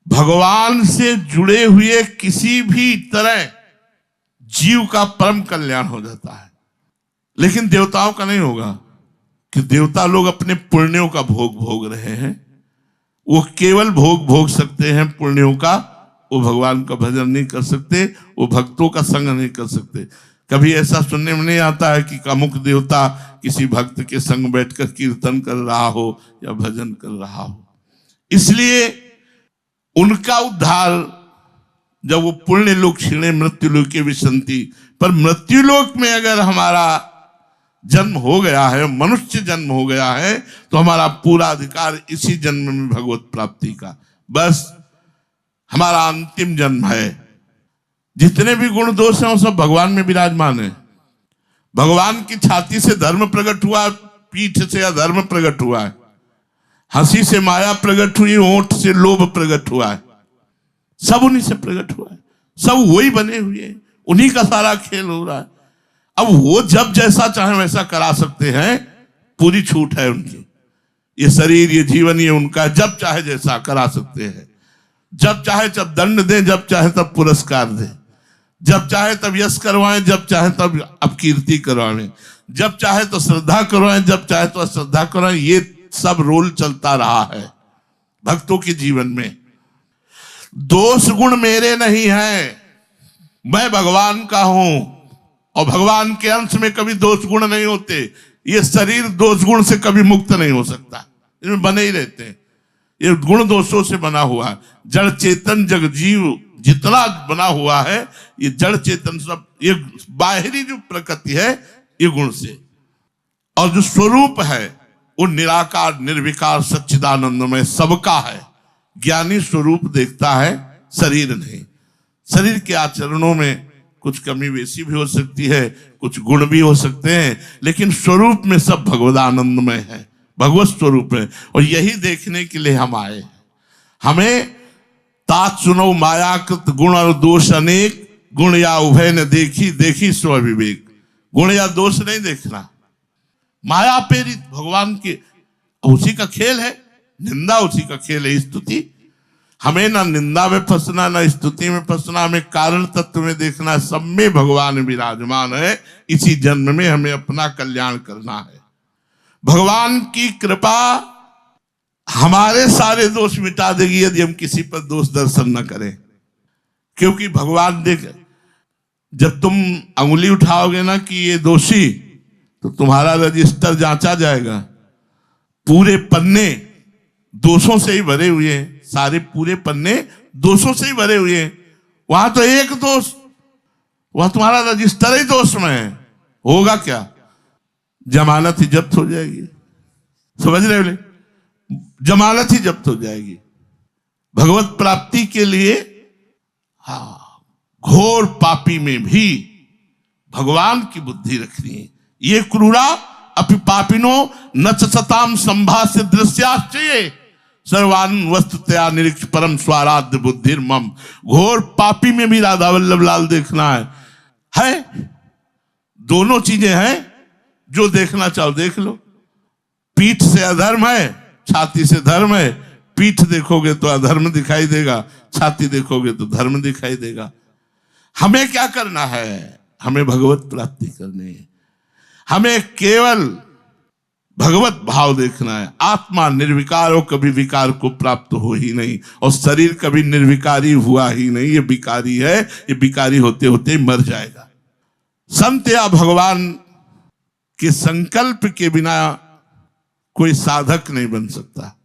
भगवान से जुड़े हुए किसी भी तरह जीव का परम कल्याण हो जाता है, लेकिन देवताओं का नहीं होगा, कि देवता लोग अपने पुण्यों का भोग भोग रहे हैं। वो केवल भोग भोग सकते हैं पुण्यों का, वो भगवान का भजन नहीं कर सकते, वो भक्तों का संग नहीं कर सकते। कभी ऐसा सुनने में नहीं आता है कि अमुक देवता किसी भक्त के संग बैठकर कीर्तन कर रहा हो या भजन कर रहा हो। इसलिए उनका उद्धार जब वो पुण्य लोक क्षीणे मृत्यु लोक के विसंति, पर मृत्यु लोक में अगर हमारा जन्म हो गया है, मनुष्य जन्म हो गया है, तो हमारा पूरा अधिकार इसी जन्म में भगवत प्राप्ति का, बस हमारा अंतिम जन्म है। जितने भी गुण दोष हैं वो सब भगवान में विराजमान है। भगवान की छाती से धर्म प्रकट हुआ, पीठ से अधर्म प्रकट हुआ है, हंसी से माया प्रकट हुई, होंठ से लोभ प्रकट हुआ है, सब उन्हीं से प्रकट हुआ है, सब वही बने हुए हैं, उन्हीं का सारा खेल हो रहा है। अब वो जब जैसा चाहे वैसा करा सकते हैं, पूरी छूट है उनकी। ये शरीर, ये जीवन, ये उनका, जब चाहे जैसा करा सकते हैं। जब चाहे तब दंड दें, जब चाहे तब पुरस्कार दें, जब चाहे तब यश करवाएं, जब चाहे तब अपकीर्ति करवाएं, जब चाहे तो श्रद्धा करवाएं, जब चाहे तो अश्रद्धा करवाएं। ये सब रोल चलता रहा है भक्तों के जीवन में। दोष गुण मेरे नहीं है, मैं भगवान का हूं, और भगवान के अंश में कभी दोष गुण नहीं होते। ये शरीर दोष गुण से कभी मुक्त नहीं हो सकता, इनमें बने ही रहते हैं। ये गुण दोषों से बना हुआ है। जड़ चेतन जग जीव जितना बना हुआ है, ये जड़ चेतन सब, ये बाहरी जो प्रकृति है ये गुण से, और जो स्वरूप है वो निराकार निर्विकार सच्चिदानंदमय सबका है। ज्ञानी स्वरूप देखता है, शरीर नहीं। शरीर के आचरणों में कुछ कमी बेसी भी हो सकती है, कुछ गुण भी हो सकते हैं, लेकिन स्वरूप में सब भगवदानंदमय है, भगवत स्वरूप है। और यही देखने के लिए हम आए हैं। हमें तात सुनो मायाकृत गुण और दोष अनेक, गुण या उभय न देखी, देखी स्व विवेक। गुण या दोष नहीं देखना, माया प्रेरित भगवान के, उसी का खेल है, निंदा उसी का खेल है, स्तुति। हमें ना निंदा में फंसना, ना स्तुति में फंसना, हमें कारण तत्व में देखना, सब में भगवान विराजमान है। इसी जन्म में हमें अपना कल्याण करना है। भगवान की कृपा हमारे सारे दोष मिटा देगी यदि हम किसी पर दोष दर्शन न करें। क्योंकि भगवान देख, जब तुम अंगुली उठाओगे ना कि ये दोषी, तो तुम्हारा रजिस्टर जांचा जाएगा। पूरे पन्ने दोषों से ही भरे हुए हैं, सारे पूरे पन्ने दोषों से ही भरे हुए हैं। वहां तो एक दोष, वहां तुम्हारा रजिस्टर ही दोष में है। होगा क्या? जमानत ही जब्त हो जाएगी। समझ रहे हो? जमानत ही जब्त हो जाएगी। भगवत प्राप्ति के लिए घोर पापी में भी भगवान की बुद्धि रखनी है। ये क्रूरा अपि पापिनो न सताम संभाष्य दृश्याश्चर्य सर्वान वस्तुतया निरीक्ष परम स्वाराध्य बुद्धिर मम। घोर पापी में भी राधा वल्लभ लाल देखना है। दोनों चीजें हैं, जो देखना चाहो देख लो। पीठ से अधर्म है, छाती से धर्म है। पीठ देखोगे तो अधर्म दिखाई देगा, छाती देखोगे तो धर्म दिखाई देगा। हमें क्या करना है? हमें भगवत प्राप्ति करनी है। हमें केवल भगवत भाव देखना है। आत्मा निर्विकार हो, कभी विकार को प्राप्त हो ही नहीं, और शरीर कभी निर्विकारी हुआ ही नहीं। ये विकारी है, ये विकारी होते होते मर जाएगा। संत या भगवान के संकल्प के बिना कोई साधक नहीं बन सकता।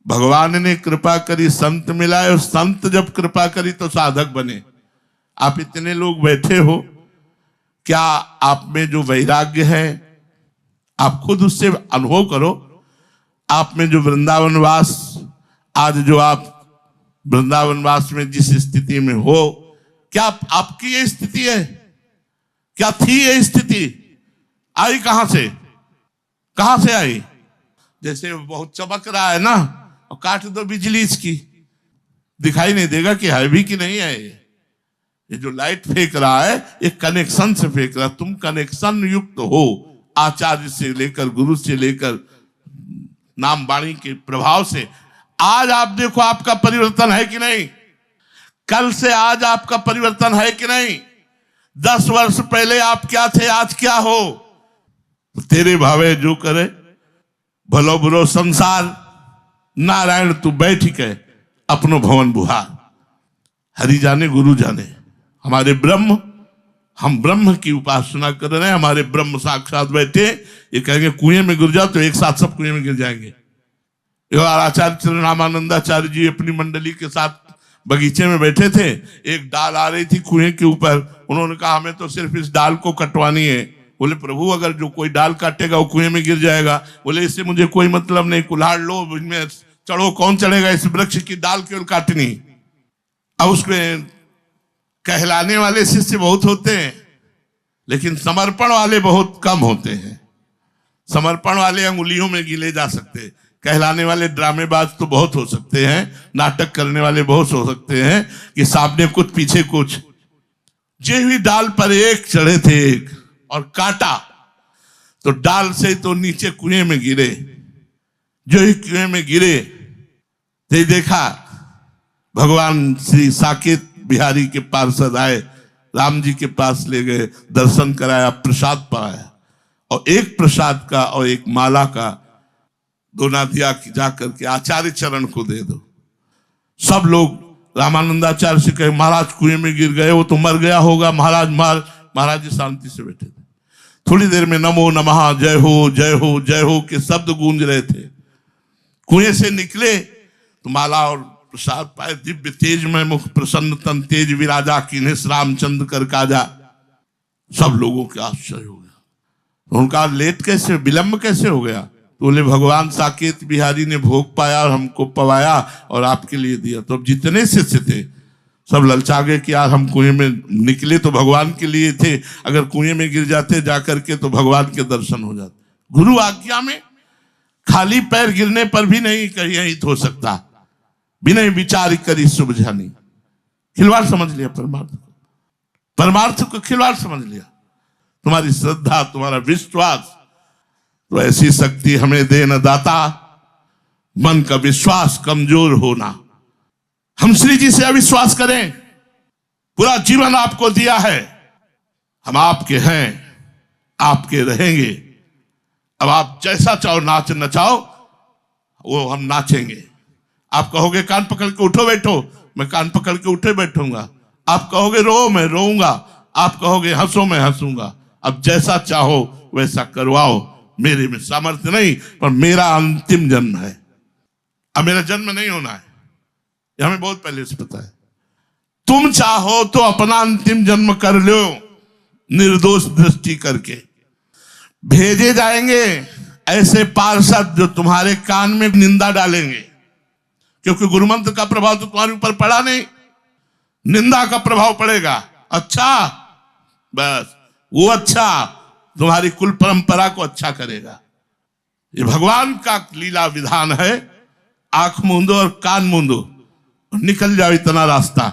भगवान ने कृपा करी, संत मिलाए, और संत जब कृपा करी तो साधक बने। आप इतने लोग बैठे हो, क्या आप में जो वैराग्य है आप खुद उससे अनुभव करो। आप में जो वृंदावनवास, आज जो आप वृंदावनवास में जिस स्थिति में हो, क्या आपकी ये स्थिति है? क्या थी ये स्थिति? आई कहां से? कहां से आई? जैसे बहुत चमक रहा है ना, और काट दो बिजली इसकी, दिखाई नहीं देगा कि है भी कि नहीं है। ये जो लाइट फेंक रहा है, ये कनेक्शन से फेंक रहा है। तुम कनेक्शन युक्त हो, आचार्य से लेकर, गुरु से लेकर, नाम वाणी के प्रभाव से आज आप देखो आपका परिवर्तन है कि नहीं, कल से आज आपका परिवर्तन है कि नहीं, 10 वर्ष पहले आप क्या थे, आज क्या हो। तेरे भावे जो करे भलो बुरो संसार, नारायण तू बैठ के अपनो भवन बुहार। हरि जाने गुरु जाने, हमारे ब्रह्म, हम ब्रह्म की उपासना कर रहे हैं, हमारे ब्रह्म साक्षात बैठे, ये कहेंगे कुएं में गिर जाओ तो एक साथ सब कुएं में गिर जाएंगे। आचार्य चंद्रनामानंदाचार्य जी अपनी मंडली के साथ बगीचे में बैठे थे, एक डाल आ रही थी कुएं के ऊपर, उन्होंने कहा हमें तो सिर्फ इस डाल को कटवानी है। बोले प्रभु अगर जो कोई डाल काटेगा वो कुएं में गिर जाएगा। बोले इससे मुझे कोई मतलब नहीं, कुल्हाड़ लो इनमें चढ़ो, कौन चढ़ेगा, इस वृक्ष की डाल केवल काटनी। अब उसमें कहलाने वाले शिष्य बहुत होते हैं, लेकिन समर्पण वाले बहुत कम होते हैं। समर्पण वाले अंगुलियों में गिले जा सकते हैं, कहलाने वाले ड्रामेबाज तो बहुत हो सकते हैं, नाटक करने वाले बहुत हो सकते हैं कि सामने कुछ पीछे कुछ। जे हुई डाल पर एक चढ़े थे एक और काटा तो डाल से तो नीचे कुएं में गिरे। जो ही कुएं में गिरे तो देखा भगवान श्री साकेत बिहारी के पार्षद आए, राम जी के पास ले गए, दर्शन कराया, प्रसाद पाया, और एक प्रसाद का और एक माला का दोना दिया कि जाकर के आचार्य चरण को दे दो। सब लोग रामानंदाचार्य से कहे महाराज कुएं में गिर गए, वो तो मर गया होगा। महाराज जी शांति से बैठे थे। थोड़ी देर में नमो नमः, जय हो जय हो जय हो के शब्द गूंज रहे थे। कुएं से निकले तो माला और प्रसाद पाए, दिव्य तेज में मुख, प्रसन्न तन तेज विराजा, कीन्हेस रामचंद्र कर काजा। सब लोगों के आश्चर्य हो गया, उनका लेट कैसे, विलंब कैसे हो गया। तो बोले भगवान साकेत बिहारी ने भोग पाया और हमको पवाया और आपके लिए दिया। तो अब जितने शिष्य थे सब ललचा गए कि यार हम कुएं में निकले तो भगवान के लिए थे, अगर कुएं में गिर जाते जाकर के तो भगवान के दर्शन हो जाते। गुरु आज्ञा में खाली पैर गिरने पर भी नहीं कहीं हित हो सकता, बिना विचार करी सुबझानी। खिलवाड़ समझ लिया परमार्थ को, परमार्थ को खिलवाड़ समझ लिया। तुम्हारी श्रद्धा, तुम्हारा विश्वास, तो ऐसी शक्ति हमें दे न दाता, मन का विश्वास कमजोर होना। हम श्री जी से अविश्वास करें, पूरा जीवन आपको दिया है, हम आपके हैं, आपके रहेंगे। अब आप जैसा चाहो नाच नचाओ, वो हम नाचेंगे। आप कहोगे कान पकड़ के उठो बैठो, मैं कान पकड़ के उठे बैठूंगा। आप कहोगे रो, मैं रोऊंगा। आप कहोगे हंसो, मैं हंसूंगा। अब जैसा चाहो वैसा करवाओ, मेरे में सामर्थ्य नहीं, पर मेरा अंतिम जन्म है। अब मेरा जन्म नहीं होना है, ये हमें बहुत पहले से पता है। तुम चाहो तो अपना अंतिम जन्म कर लो, निर्दोष दृष्टि करके। भेजे जाएंगे ऐसे पार्षद जो तुम्हारे कान में निंदा डालेंगे, क्योंकि गुरुमंत्र का प्रभाव तो तुम्हारे ऊपर पड़ा नहीं, निंदा का प्रभाव पड़ेगा। अच्छा, बस वो अच्छा तुम्हारी कुल परंपरा को अच्छा करेगा। ये भगवान का लीला विधान है। आंख मूंदो और कान मूंदो, निकल जाओ इतना रास्ता।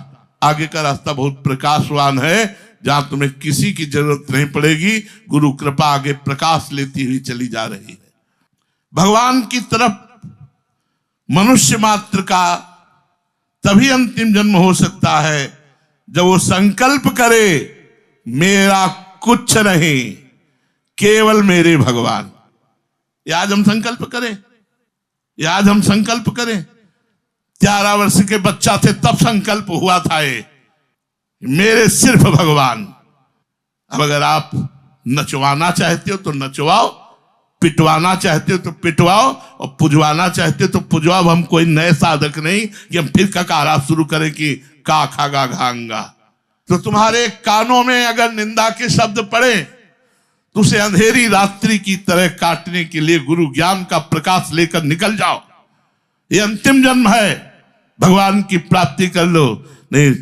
आगे का रास्ता बहुत प्रकाशवान है, जहां तुम्हें किसी की जरूरत नहीं पड़ेगी। गुरु कृपा आगे प्रकाश लेती हुई चली जा रही है। भगवान की तरफ मनुष्य मात्र का तभी अंतिम जन्म हो सकता है जब वो संकल्प करे मेरा कुछ नहीं, केवल मेरे भगवान। आज हम संकल्प करें, आज हम संकल्प करें। 11 वर्ष के बच्चा थे तब संकल्प हुआ था ये, मेरे सिर्फ भगवान। अब अगर आप नचवाना चाहते हो तो नचवाओ, पिटवाना चाहते हो तो पिटवाओ, और पुजवाना चाहते हो तो पुजवाओ। हम कोई नए साधक नहीं कि हम फिर ककारा शुरू करें कि का खागा घांगा। तो तुम्हारे कानों में अगर निंदा के शब्द पड़े तो उसे अंधेरी रात्रि की तरह काटने के लिए गुरु ज्ञान का प्रकाश लेकर निकल जाओ। ये अंतिम जन्म है, भगवान की प्राप्ति कर लो। नहीं